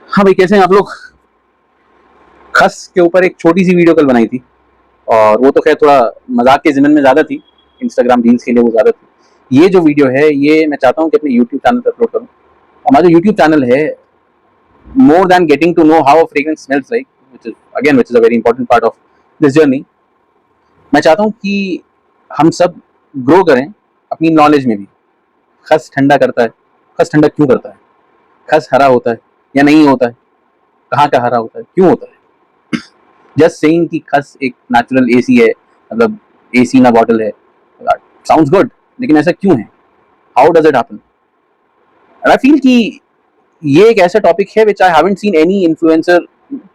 हाँ भाई, कैसे हैं आप लोग? खस के ऊपर एक छोटी सी वीडियो कल बनाई थी, और वो तो खैर थोड़ा मजाक के ज़िमन में ज़्यादा थी, इंस्टाग्राम रील्स के लिए वो ज़्यादा थी। ये जो वीडियो है ये मैं चाहता हूँ कि अपने यूट्यूब चैनल पर अपलोड करूँ। हमारा जो यूट्यूब चैनल है, more than getting to know how a fragrance smells like, which is a very important part of this journey, मैं चाहता हूँ कि हम सब ग्रो करें अपनी नॉलेज में भी। खस ठंडा करता है। खस ठंडा क्यों करता है? खस हरा होता है या नहीं होता है? कहाँ का हरा होता है? क्यों होता है? जस्ट सेइंग कि खस एक नेचुरल एसी है, मतलब एसी ना बॉटल है, साउंड्स गुड, लेकिन ऐसा क्यों है? How does it happen? I feel कि ये एक ऐसा टॉपिक है which I haven't seen any influencer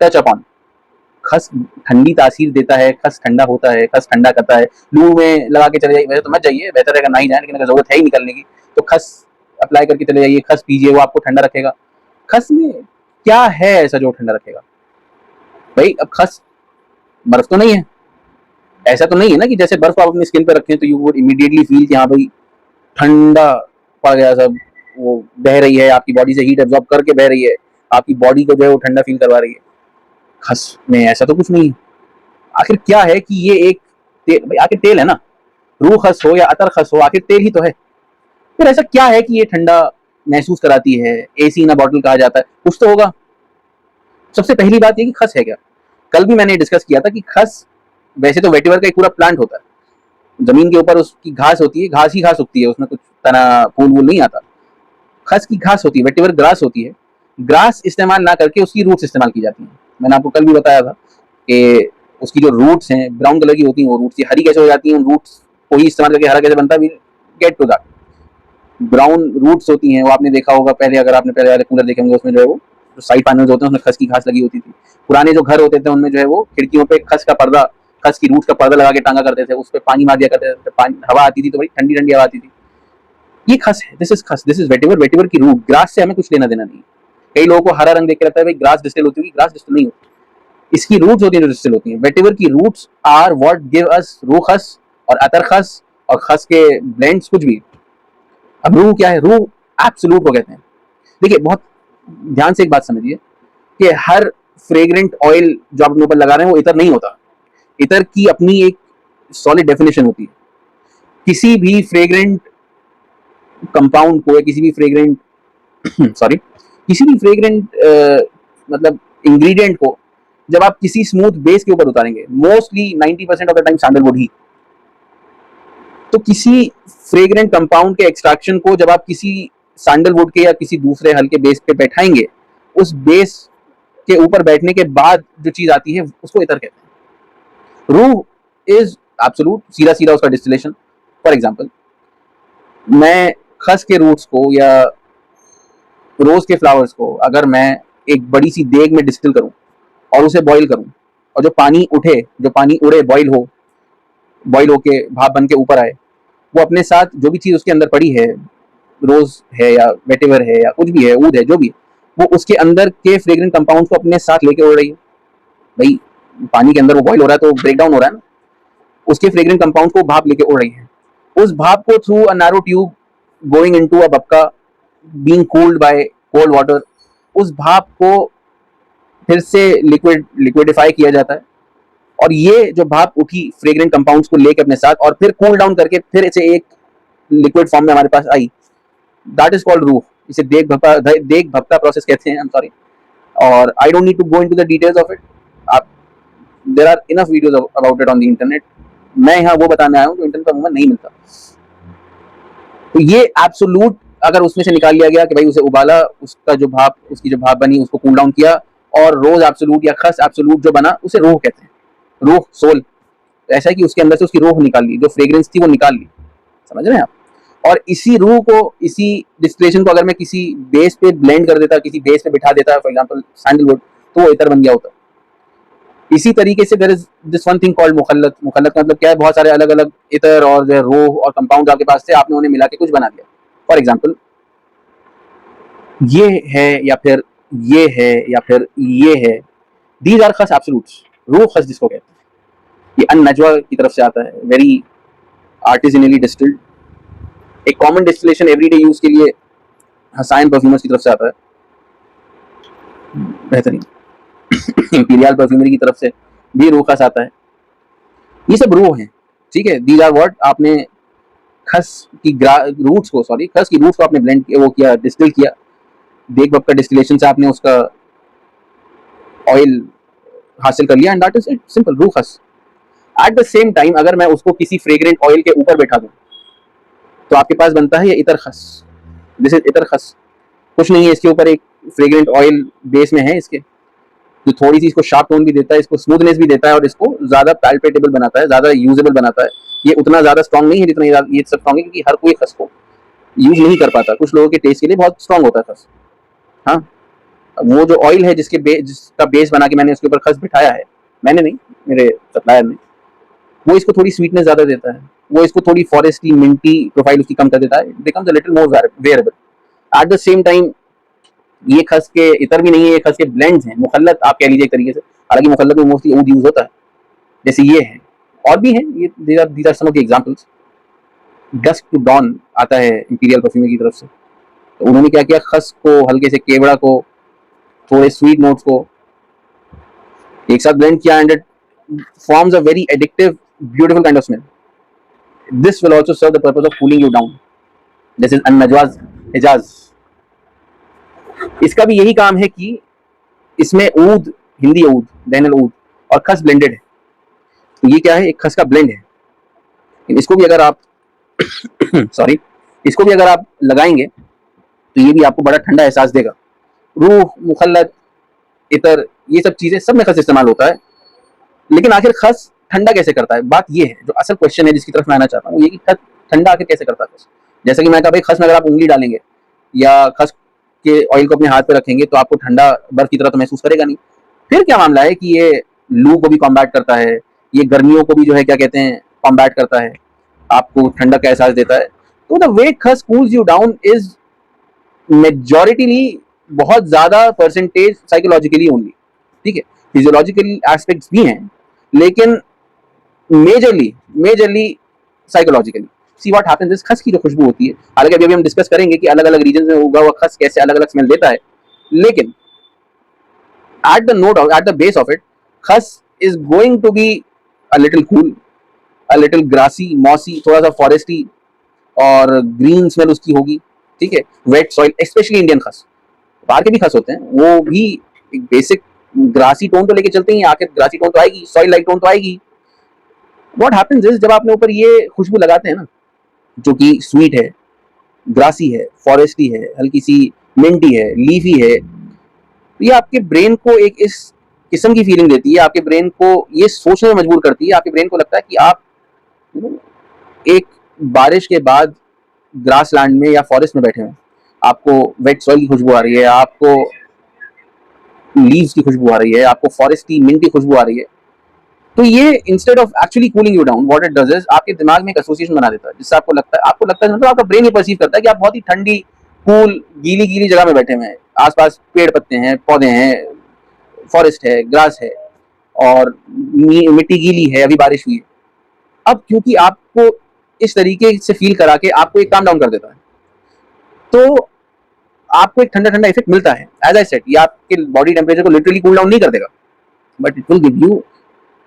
touch upon. खस ठंडी तासीर देता है, खस ठंडा होता है, खस ठंडा करता है। लू में लगा के चले जाइए, वैसे तो मत जाइए, बेहतर है ना ही जाए, लेकिन अगर जरूरत है ही निकलने की तो खस अप्लाई करके चले जाइए, खस पीजिए, वो आपको ठंडा रखेगा। खस में क्या है ऐसा जो ठंडा रखेगा भाई? अब खस बर्फ तो नहीं है। ऐसा तो नहीं है ना कि जैसे बर्फ आप अपनी स्किन पे रखें तो यू वुड इमीडिएटली फील कि हाँ भाई ठंडा पड़ गया सब, वो बह रही है आपकी बॉडी से, हीट एब्जॉर्ब करके बह रही है, आपकी बॉडी को जो है वो ठंडा फील करवा रही है। खस में ऐसा तो कुछ नहीं है। आखिर क्या है कि ये एक तेल, भाई आखिर तेल है ना, रूह खस हो या अतर खस हो, आखिर तेल ही तो है। फिर ऐसा क्या है कि ये ठंडा महसूस कराती है? एसी ना बॉटल कहा जाता है, कुछ तो होगा। सबसे पहली बात ये कि खस है क्या। कल भी मैंने डिस्कस किया था कि खस वैसे तो वेटिवर का एक पूरा प्लांट होता है, जमीन के ऊपर उसकी घास होती है, घास ही घास उगती है, उसमें कुछ तना फूल वूल नहीं आता। खस की घास होती है, वेटिवर ग्रास होती है। ग्रास इस्तेमाल ना करके उसकी रूट्स इस्तेमाल की जाती हैं। मैंने आपको कल भी बताया था कि उसकी जो रूट्स हैं ब्राउन कलर की होती हैं, वो रूट्स हरी कैसे हो जाती हैं, उन रूट्स को ही इस्तेमाल करके हरा कैसे बनता है, get to that. Brown roots होती हैं, वो आपने देखा होगा पहले, अगर आपने पहले वाले कूलर देखे होंगे, उसमें जो है वो जो साइड पैनल्स होते हैं उसमें खस की घास लगी होती थी। पुराने जो घर होते थे उनमें जो है वो खिड़कियों पे खस का पर्दा, खस की रूट्स का पर्दा लगा के टांगा करते थे, उस पर पानी मार दिया करते थे, पानी हवा आती थी तो बड़ी ठंडी ठंडी हवा आती थी। ये खस है, this is Khas, this is vetiver. Vetiver की रूट, ग्रास से हमें कुछ लेना देना नहीं। कई लोगों को हरा रंग देख के लगता है भाई ग्रास डिस्टिल होती होगी, ग्रास डिस्टिल नहीं होती। इसकी रूट्स होती हैं जो डिस्टिल होती हैं। वेटिवर की roots are what give us रूह खस और अतर खस और खस के ब्लेंड्स, कुछ भी। अब रूह क्या है? रूह एब्सोल्यूट को कहते हैं। देखिए, बहुत ध्यान से एक बात समझिए कि हर फ्रेग्रेंट ऑयल जो आप अपने ऊपर लगा रहे हैं वो इतर नहीं होता। इतर की अपनी एक सॉलिड डेफिनेशन होती है। किसी भी फ्रेग्रेंट कंपाउंड को या किसी भी फ्रेग्रेंट सॉरी किसी भी फ्रेग्रेंट मतलब इंग्रेडिएंट को जब आप किसी स्मूथ बेस के ऊपर उतारेंगे, mostly 90% of the time sandalwood ही, तो किसी फ्रेग्रेंट कंपाउंड के एक्सट्रैक्शन को जब आप किसी सैंडलवुड के या किसी दूसरे हल्के बेस पे बैठाएंगे, उस बेस के ऊपर बैठने के बाद जो चीज आती है उसको इतर कहते हैं। रूह इज एब्सोल्यूट, सीधा सीधा उसका डिस्टिलेशन। फॉर एग्जांपल, मैं खस के रूट्स को या रोज के फ्लावर्स को अगर मैं एक बड़ी सी देग में डिस्टिल करूं और उसे बॉईल करूं, और जो पानी उठे, जो पानी उड़े, बॉईल होके भाप बन के ऊपर आए, वो अपने साथ जो भी चीज उसके अंदर पड़ी है, रोज है या वेटिवर है या कुछ भी है, ऊद है, जो भी है, वो उसके अंदर के फ्रेग्रेंट कंपाउंड को अपने साथ लेके उड़ रही है। भाई पानी के अंदर वो बॉईल हो रहा है तो ब्रेक डाउन हो रहा है ना, उसके फ्रेग्रेंट कंपाउंड को भाप लेके उड़ रही है। उस भाप को through a narrow tube going into a बक्का, being cooled by cold water, उस भाप को फिर से लिक्विडिफाई किया जाता है, और ये जो भाप उठी फ्रेग्रेंट कंपाउंड्स को लेके अपने साथ और फिर कूल डाउन करके फिर इसे एक लिक्विड फॉर्म में हमारे पास आई, दैट इज कॉल्ड रूह। इसे देग भपका प्रोसेस कहते हैं। आई एम सॉरी, और I don't need to go into the details of it. आप, there are enough videos about it on the internet. मैं यहाँ वो बताने आया हूँ जो इंटरनेट पर नहीं मिलता। तो ये एब्सोल्यूट अगर उसमें से निकाल लिया गया कि भाई उसे उबाला, उसका जो भाप, उसकी जो भाप बनी उसको कूल डाउन किया, और रोज एब्सोल्यूट या खस एब्सोल्यूट जो बना उसे रूह कहते हैं। रूह, सोल। ऐसा है कि उसके अंदर से उसकी रूह निकाल ली, जो फ्रेग्रेंस थी वो निकाल ली। समझ रहे हैं आप? और इसी रूह को, इसी डिस्टिलेशन को अगर मैं किसी बेस पे ब्लेंड कर देता, किसी बेस पे बिठा देता, फॉर एग्जांपल सैंडलवुड, तो वो इतर बन गया होता। इसी तरीके से there is this one thing called मुखल्लत। मुखल्लत का मतलब क्या है? बहुत सारे अलग अलग इतर और जो है रूह और कंपाउंड आपके पास थे, आपने उन्हें मिला के कुछ बना दिया। फॉर एग्जाम्पल, ये है या फिर ये है या फिर ये है, दीज आर खस एब्सोल्यूट्स। रूह खस जिसको कहते हैं, ये अन नजवा की तरफ से आता है, वेरी आर्टिजनली डिस्टिल्ड। एक कॉमन डिस्टिलेशन एवरीडे यूज के लिए हसाइन परफ्यूमर्स की तरफ से आता है। बेहतरीन। इंपीरियल परफ्यूमरी की तरफ से भी रू खस आता है। ये सब रू हैं, ठीक है। दीज आर व्हाट, आपने खस की रूट्स को, सॉरी खस की रूट्स को आपने ब्लेंड किया, वो किया, डिस्टिल किया, देख बक का डिस्टिलेशन से आपने उसका ऑयल हासिल कर लिया, and that is it, simple, रू खस। एट द सेम टाइम अगर मैं उसको किसी फ्रेग्रेंट ऑयल के ऊपर बैठा दूं तो आपके पास बनता है ये इतर खस। दिस इज इतर खस। कुछ नहीं है, इसके ऊपर एक फ्रेग्रेंट ऑयल बेस में है इसके, जो थोड़ी सी इसको शार्प टोन भी देता है, इसको स्मूथनेस भी देता है, और इसको ज्यादा पैल्पेटेबल बनाता है, ज्यादा यूजेबल बनाता है। ये उतना ज्यादा स्ट्रॉन्ग नहीं है जितना ये सब स्ट्रॉन्ग है, क्योंकि हर कोई खस को यूज नहीं कर पाता। कुछ लोगों के टेस्ट के लिए बहुत स्ट्रॉन्ग होता है खस। हाँ, वो जो ऑयल है जिसका बेस बना के मैंने उसके ऊपर खस बिठाया है, मैंने नहीं, मेरे सप्लायर ने, वो इसको थोड़ी स्वीटनेस ज्यादा देता है, वो इसको थोड़ी फॉरेस्टी मिंटी प्रोफाइल उसकी कम कर देता है, it becomes a little more wearable. At the same time ये खस के इतर भी नहीं है, ये खस के ब्लेंड्स हैं, मुखल्लत आप कह लीजिए एक तरीके से। हालांकि मुखल्लत में मोस्टली ऊद यूज होता है, जैसे ये है, और भी हैं, ये these are some of the examples. Dusk to dawn आता है इंपीरियल परफ्यूम की तरफ से, तो उन्होंने क्या किया, खस को, हल्के से केवड़ा को, थोड़े स्वीट नोट्स को एक साथ ब्लेंड किया, and it forms a very addictive beautiful kind of smell. This will also serve the purpose of cooling you down. This is अन-नजवाज हिजाज। इसका भी यही काम है कि इसमें ऊद, हिंदी ऊद, दैनल ऊद और खस ब्लेंडेड है। तो ये क्या है, एक खस का ब्लेंड है। इसको भी अगर आप सॉरी, इसको भी अगर आप लगाएंगे तो ये भी आपको बड़ा ठंडा एहसास देगा। रूह, मुखल्लत, इतर, ये सब चीजें सब में खस इस्तेमाल होता है। लेकिन आखिर खस ठंडा कैसे करता है, बात ये है, जो असल क्वेश्चन है जिसकी तरफ मैं आना चाहता हूँ, ये कि खस ठंडा आखिर कैसे करता है। जैसा कि मैं कहा भाई, खस में अगर आप उंगली डालेंगे या खस के ऑयल को अपने हाथ पे रखेंगे तो आपको ठंडा बर्फ की तरह तो महसूस करेगा नहीं। फिर क्या मामला है कि ये लू को भी कॉम्बैट करता है, ये गर्मियों को भी जो है क्या कहते हैं कॉम्बैट करता है, आपको ठंडक का एहसास देता है। तो the way Khas cools you down is मेजॉरिटीली बहुत ज्यादा परसेंटेज साइकोलॉजिकली ओनली, ठीक है। फिजियोलॉजिकल एस्पेक्ट्स भी हैं, लेकिन majorly psychologically. See what happens is, खस की जो खुशबू होती है, हालांकि अभी हम डिस्कस करेंगे कि अलग अलग रीजन में उगा हुआ खस कैसे अलग अलग स्मेल देता है, लेकिन at the note, at the base of it, खस is going to be a little cool, a little grassy, mossy, थोड़ा सा फॉरेस्टी और ग्रीन स्मेल उसकी होगी, ठीक है। वेट सॉइल, स्पेशली इंडियन खस, बाहर के भी खस होते हैं, वो भी एक बेसिक ग्रासी टोन तो लेके चलते हैं, आखिर ग्रासी टोन तो आएगी, सॉइल लाइक टोन तो आएगी। व्हाट हैपेंस इज, जब आपने ऊपर ये खुशबू लगाते हैं ना, जो कि स्वीट है, ग्रासी है, फॉरेस्टी है, हल्की सी मिंटी है, लीफी है, तो ये आपके ब्रेन को एक इस किस्म की फीलिंग देती है, आपके ब्रेन को ये सोचने में मजबूर करती है। आपके ब्रेन को लगता है कि आप एक बारिश के बाद ग्रास लैंड में या फॉरेस्ट में बैठे हैं, आपको वेट सॉइल की खुशबू आ रही है, आपको लीव्स की खुशबू आ रही है, आपको फॉरेस्ट की मिंट की खुशबू आ रही है। तो ये instead of actually cooling you down, what it does is आपके दिमाग में एक एसोसिएशन बना देता है, जिससे आपको लगता है मतलब आपका ब्रेन ये परसीव करता है कि आप बहुत ही ठंडी, कूल, गीली गीली जगह में बैठे हुए हैं, आसपास पेड़ पत्ते हैं, पौधे हैं, फॉरेस्ट है, ग्रास है, और मिट्टी गीली है, अभी बारिश हुई है। अब क्योंकि आपको इस तरीके से फील करा के आपको एक काम डाउन कर देता है, तो आपको एक ठंडा ठंडा इफेक्ट मिलता है। एज आई सेड, ये आपके बॉडी टेम्परेचर को लिटरली कूल डाउन नहीं कर देगा, but it will give you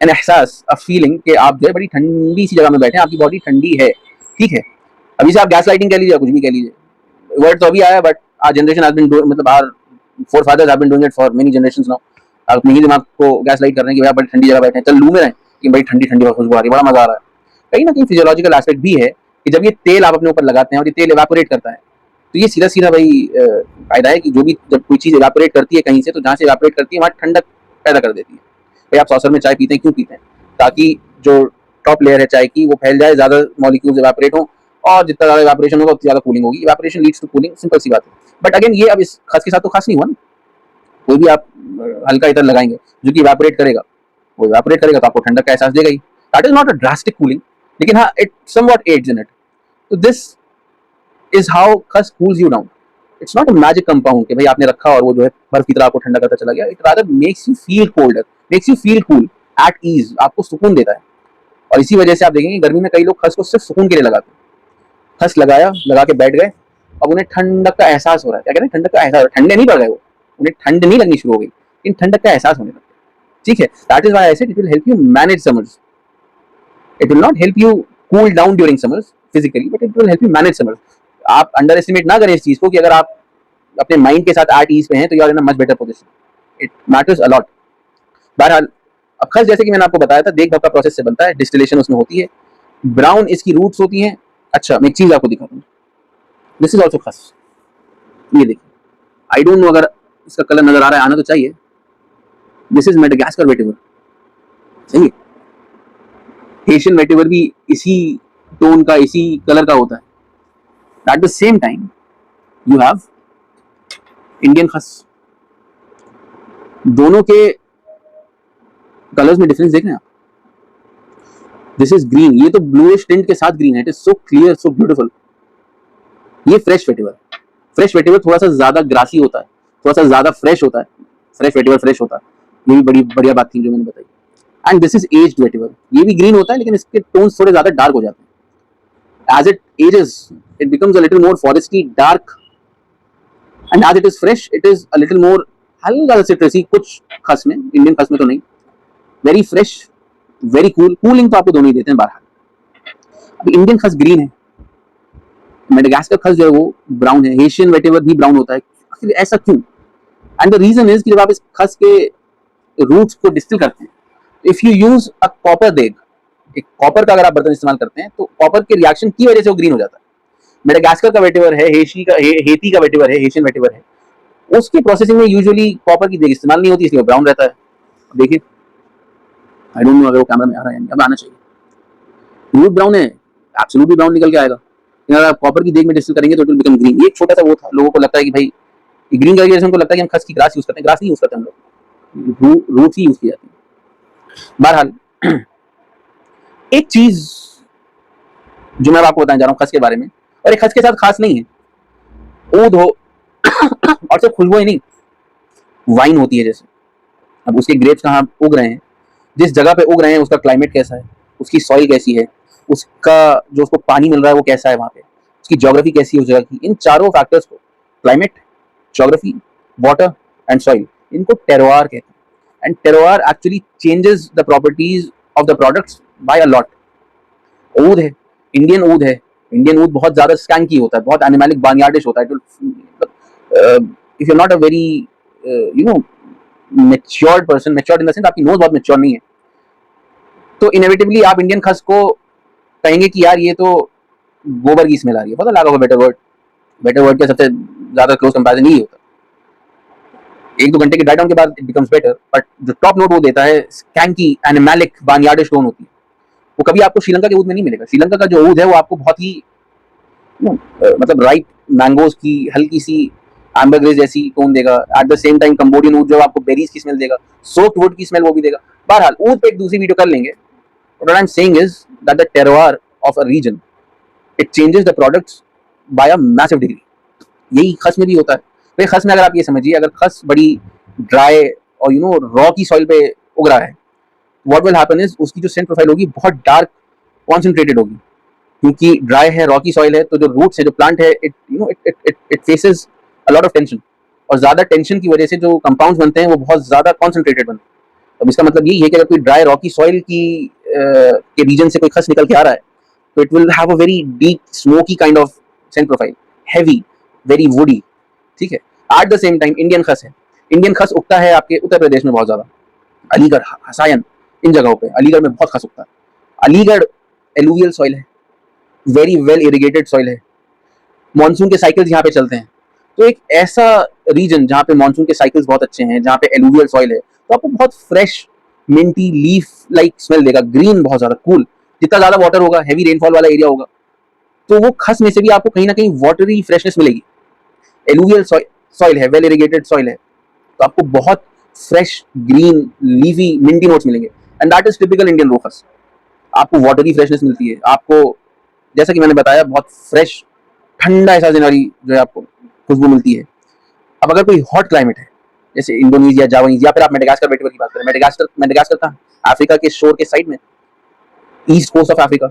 an एहसास, अ फीलिंग कि आप जो है बड़ी ठंडी सी जगह में बैठे हैं, आपकी बॉडी ठंडी है, ठीक है। अभी से आप गैस लाइटिंग कह लीजिए, कुछ भी कह लीजिए, वर्ड तो अभी आया, but our generation has been doing, मतलब our forefathers have been doing it for many generations now. आप अपने ही दिमाग को गैस लाइट कर रहे हैं कि भाई आप बड़ी ठंडी जगह बैठे हैं, चल लू में रहें कि बड़ी ठंडी ठंडी खुशबू आ रही है, बड़ा मजा आ रहा है। कहीं ना कहीं फिजियोलॉजिकल एस्पेक्ट भी है कि जब ये तेल आप अपने ऊपर लगाते हैं और ये तेल इवेपोरेट करता है, तो ये सीधा सीधा भाई फायदा है कि जो भी जब कोई चीज इवेपोरेट करती है कहीं से, तो जहाँ से इवेपोरेट करती है वहाँ ठंडक पैदा कर देती है। भाई आप सॉसर में चाय पीते हैं, क्यों पीते हैं? ताकि जो टॉप लेयर है चाय की वो फैल जाए, ज्यादा मॉलिक्यूल्स इवेपोरेट हो, और जितना ज्यादा इवेपोरेशन होगा उतनी ज्यादा कूलिंग होगी। Evaporation leads to cooling, simple सी बात है। बट अगेन ये अब इस खस के साथ तो खास नहीं हुआ ना, कोई भी आप हल्का इतर लगाएंगे जो कि इवेपोरेट करेगा, वो इवेपोरेट करेगा तो आपको ठंडक का एहसास देगा ही। That is not a drastic cooling, लेकिन हाँ it somewhat adds in it. तो दिस इज हाउ खस cools you down. It's not a magic compound कि भाई आपने रखा और वो जो है बर्फ की तरह आपको ठंडा करता चला गया। It rather makes you feel colder, makes you feel cool, at ease, आपको सुकून देता है। और इसी वजह से आप देखेंगे गर्मी में कई लोग खस को सिर्फ सुकून के लिए लगाते हैं। खस लगाया, लगा के बैठ गए, अब उन्हें ठंडक का एहसास हो रहा है। क्या कहते हैं, ठंडक का एहसास, ठंडे नहीं पड़ गए वो, उन्हें ठंड नहीं लगनी शुरू हो गई, इन ठंडक का एहसास होने लगता है। ठीक है, that is why I said it will help you manage summers. It will not help you cool down during summers physically, but it will help you manage summers. आप अंडर एस्टिमेट ना करें इस चीज को कि अगर आप अपने माइंड के साथ एट ईज पे हैं तो you are in a much better position. It matters a lot. बहरहाल अब खस जैसे कि मैंने आपको बताया था देख भाग का प्रोसेस से बनता है, डिस्टिलेशन उसमें होती है, ब्राउन इसकी रूट्स होती हैं। अच्छा मैं एक चीज आपको दिखाता हूँ, दिस इज ऑल्सो खस। ये देखिए, आई डोंट नो अगर इसका कलर नजर आ रहा है, आना तो चाहिए। दिस इज मेडागास्कर वेटिवर, सही है। एशियन वेटिवर भी इसी टोन का, इसी कलर का होता है। Eight the same time you have Indian खस। दोनों के कलर्स में डिफरेंस देख रहे हैं आप। दिस इज ग्रीन, ये तो ब्लूइश टिंट के साथ ग्रीन है। It is so clear, so beautiful. ये फ्रेश वेटिवर। फ्रेश वेटिवर थोड़ा सा ज्यादा ग्रासी होता है, थोड़ा सा ज्यादा फ्रेश होता है। फ्रेश वेटिवर फ्रेश होता है, ये भी बड़ी बढ़िया बात थी जो मैंने बताई। And this is aged vetiver, ये भी ग्रीन होता है लेकिन इसके टोन्स थोड़े ज्यादा डार्क हो जाते हैं। As it ages it becomes a little more foresty dark, and as it is fresh it is a little more हल्का सा सिट्रसी कुछ खस में, इंडियन खस में तो नहीं। Very fresh, very cool. Cooling तो आपको दोनों ही देते हैं बाहर। अब इंडियन खस ग्रीन है, मेडागास्कर खस जो है वो ब्राउन है, एशियन वेटिवर भी ब्राउन होता है। आखिर ऐसा क्यों? एंड द रीजन इज कि जब आप इस खस के रूट्स को डिस्टिल करते हैं, if you use a copper देग, एक कॉपर का अगर आप बर्तन इस्तेमाल करते हैं तो कॉपर के रिएक्शन की वजह से वो ग्रीन हो जाता है। मेडागास्कर का वेटिवर है, हेती का वेटिवर है, एशियन वेटिवर है, उसकी प्रोसेसिंग में यूजुअली कॉपर की देग इस्तेमाल नहीं होती, इसलिए ब्राउन रहता है। देखिए, आई डोंट नो अगर वो कैमरा में आ रहा है, अब आना चाहिए। रूट ब्राउन है, एब्सोल्युटली ब्राउन निकल के आएगा। अगर आप कॉपर की देग में डिस्टिल करेंगे तो इट विल बिकम ग्रीन। ये एक छोटा सा वो था, लोगों को लगता है कि भाई ग्रीन कलर की वजह से उनको लगता है कि हम खस की ग्रास यूज करते हैं। ग्रास नहीं यूज करते हम लोग, रूट्स ही यूज की जाती है। बहरहाल एक चीज जो मैं आपको बताने जा रहा हूँ खस के बारे में, और एक खस के साथ खास नहीं है, ऊद हो और सिर्फ खुशबू ही नहीं, वाइन होती है जैसे। अब उसके ग्रेप्स कहाँ उग रहे हैं, जिस जगह पे उग रहे हैं उसका क्लाइमेट कैसा है, उसकी सॉइल कैसी है, उसका जो उसको पानी मिल रहा है वो कैसा है वहाँ पे, उसकी ज्योग्राफी कैसी है उस जगह की। इन चारों फैक्टर्स को, climate, geography, water and soil, इनको टेरोवार कहते हैं। And terroir actually changes the properties of the products by a lot. ऊद है, इंडियन ऊद है, इंडियन ऊद बहुत ज्यादा स्कैंकी होता है, बहुत एनिमलिक बार्नियार्डिश होता है। If you not a very you know matured person, matured in the sense आपकी नोज बहुत मेच्योर नहीं है, तो इनएविटेबली आप इंडियन खस को कहेंगे कि यार ये तो गोबर की स्मेल आ रही है। पता लगा बेटर वर्ड, बेटर वर्ड के सबसे ज्यादा क्लोज कंपैरिजन यही होता है। एक दो घंटे के ड्राई डाउन के बाद इट बिकम्स बेटर, बट जो टॉप नोट वो देता है स्कैंकी एनिमलिक बार्नियार्डिश टोन होती है, वो कभी आपको श्रीलंका के ऊद में नहीं मिलेगा। श्रीलंका का जो ऊद है वो आपको बहुत ही मतलब राइप मैंगोज की हल्की सी एम्बरग्रेस जैसी टोन देगा। At the same time Cambodian ऊद जो आपको बेरीज की स्मेल देगा, सोक्ड वुड की स्मेल वो भी देगा। बहरहाल ऊद पे एक दूसरी वीडियो कर लेंगे। What I am saying is that the terroir of a region it changes the products by a massive degree. यही खस में भी होता है। तो खस में अगर आप ये समझिए, अगर खस बड़ी ड्राई और यू नो रॉ की सॉइल पे उग रहा है, व्हाट विल हैपन इज उसकी जो सेंट प्रोफाइल होगी बहुत डार्क कॉन्सेंट्रेटेड होगी, क्योंकि ड्राई है, रॉकी सॉइल है, तो जो रूट्स है, जो प्लांट है, it you know it faces a lot of tension, और ज्यादा टेंशन की वजह से जो कंपाउंड्स बनते हैं वो बहुत ज्यादा कॉन्सेंट्रेटेड बनते हैं। अब इसका मतलब यही है कि अगर कोई ड्राई रॉकी सॉइल की के रीजन से कोई खस निकल के आ रहा है तो it will have a very deep smoky kind of Saint profile, heavy, very woody. ठीक है। Eight the same time Indian खस है, इंडियन खस उगता है आपके उत्तर प्रदेश में बहुत ज्यादा, अलीगढ़, हसायन, इन जगहों पे। अलीगढ़ में बहुत खस उगता है। अलीगढ़ एलुवियल सॉइल है, वेरी वेल इरिगेटेड सॉइल है, मानसून के साइकिल्स यहाँ पे चलते हैं। तो एक ऐसा रीजन जहाँ पे मानसून के साइकिल्स बहुत अच्छे हैं, जहाँ पे एलुवियल सॉइल है, तो आपको बहुत fresh Minty leaf like smell देगा, ग्रीन, बहुत ज्यादा कूल। जितना ज्यादा वाटर होगा, हैवी रेनफॉल वाला एरिया होगा, तो वो खस में से भी आपको कहीं ना कहीं वाटरी फ्रेशनेस मिलेगी। एलुवियल सॉइल है, वेल इरिगेटेड सॉइल है, तो आपको बहुत fresh green leafy minty notes मिलेंगे। And that is typical Indian रो खस। आपको वाटरी फ्रेशनेस मिलती है, आपको जैसा कि मैंने बताया बहुत फ्रेश ठंडा एहसास देने वाली जो है आपको खुशबू मिलती है। अब अगर कोई हॉट क्लाइमेट है जैसे इंडोनेशिया, जावानीज, या फिर आप मेडागास्कर वेटिवर की बात करें, मेडागास्कर का अफ्रीका के शोर के साइड में, east coast of Africa,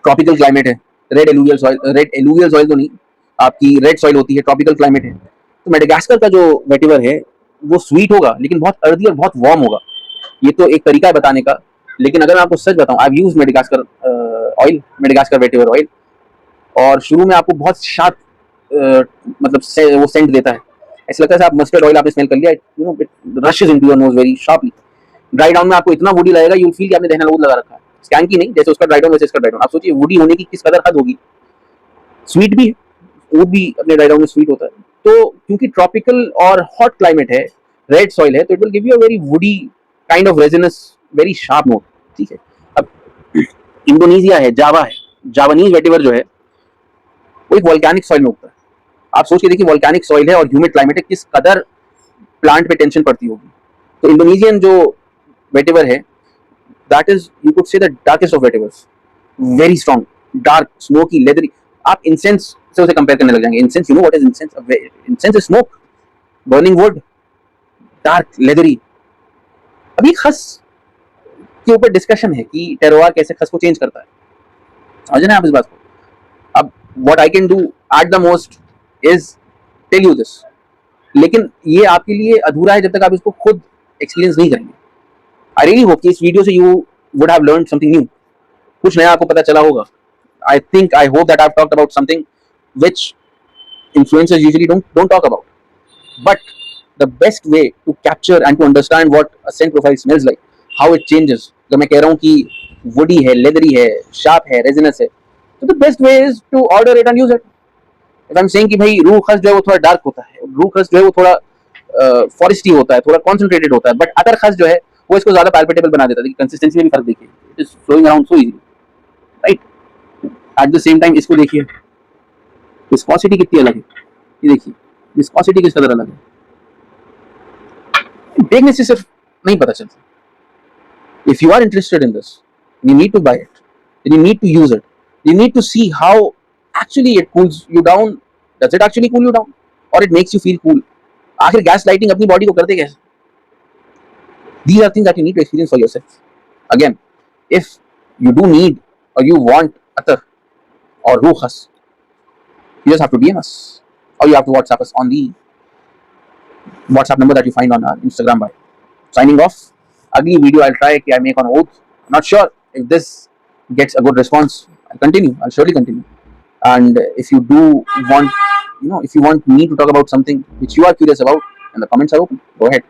tropical climate है, रेड एलुवियल सॉइल तो नहीं, आपकी रेड सॉइल होती है, ट्रॉपिकल क्लाइमेट है। तो मेडागास्कर का जो वेटिवर है वो स्वीट होगा लेकिन बहुत अर्दी और बहुत वार्म होगा। ये तो एक तरीका है बताने का, लेकिन अगर मैं आपको सच बताऊं, I use Madagascar oil, Madagascar vetiver oil, और शुरू में आपको बहुत शार्प मतलब वो सेंट देता है, ऐसा लगता है आप मस्टर्ड ऑयल आपने स्मेल कर लिया, you know it rashes into your nose very sharply. Dry down में आपको इतना वुडी लगेगा, यू विल फील कि आपने दहना लगा रखा है, स्कैंकी नहीं, जैसे उसका ड्राई डाउन वैसे इसका ड्राई डाउन। आप सोचिए वुडी होने की किस कदर हद होगी। स्वीट भी है, वो भी अपने ड्राई डाउन में स्वीट होता है। तो क्योंकि ट्रॉपिकल और हॉट क्लाइमेट है, रेड सॉइल है, तो it will give you a very woody kind of resinous, very sharp note. ठीक है, अब इंडोनेशिया है, जावा है, जावानीज वेटिवर जो है वो एक वॉल्केनिक सॉइल में उगता है। आप सोच के देखिए, वॉल्केनिक सॉइल है और ह्यूमिड क्लाइमेट है, किस कदर प्लांट पे टेंशन पड़ती होगी। तो इंडोनेशियन जो वेटिवर है, that is you could say the darkest of vetivers, very strong, dark, smoky, leathery. आप इंसेंस से उसे कंपेयर करने लग जाएंगे। Incense, you know what is incense? Incense is smoke, burning wood, dark, leathery. अभी खस के ऊपर डिस्कशन है कि टेरोवार कैसे खस को चेंज करता है, समझ रहे हैं आप इस बात को? अब what I can do at the most is tell you this, लेकिन ये आपके लिए अधूरा है जब तक आप इसको खुद एक्सपीरियंस नहीं करेंगे। आई रियली होप कि इस वीडियो से you would have learned something new, कुछ नया आपको पता चला होगा। I think, I hope that I've talked about something which influencers usually don't talk about. But the best way to capture and to understand what a scent profile smells like, how it changes. जब मैं कह रहा हूँ कि woody है, leathery है, sharp है, resinous है, तो the best way is to order it and use it. If I'm saying कि भाई रूह खस जो है वो थोड़ा डार्क होता है, रूह खस जो है वो थोड़ा फॉरेस्टी होता है, थोड़ा कॉन्सेंट्रेटेड होता है, बट अतर खस जो है वो इसको ज्यादा पैल्पेटेबल बना देता है। कंसिस्टेंसी में भी फर्क देखिए, it is flowing around so easily, right? At the same time इसको देखिए, विस्कोसिटी कितनी अलग है, ये देखिए विस्कोसिटी किस कदर अलग है। देखने से सिर्फ नहीं पता चलता। If you are interested in this, you need to buy it, then you need to use it, you need to see how actually it cools you down. Does it actually cool you down or it makes you feel cool? आखिर gas lighting अपनी body को करते कैसे? These are things that you need to experience for yourself. Again, if you do need or you want atar or रूह खस, you just have to DM us or you have to WhatsApp us on the WhatsApp number that you find on our Instagram bio. Signing off. Ugly video I'll try कि I make on oath. I'm not sure if this gets a good response. I'll continue. I'll surely continue. And if you do want, if you want me to talk about something which you are curious about, and the comments are open, go ahead.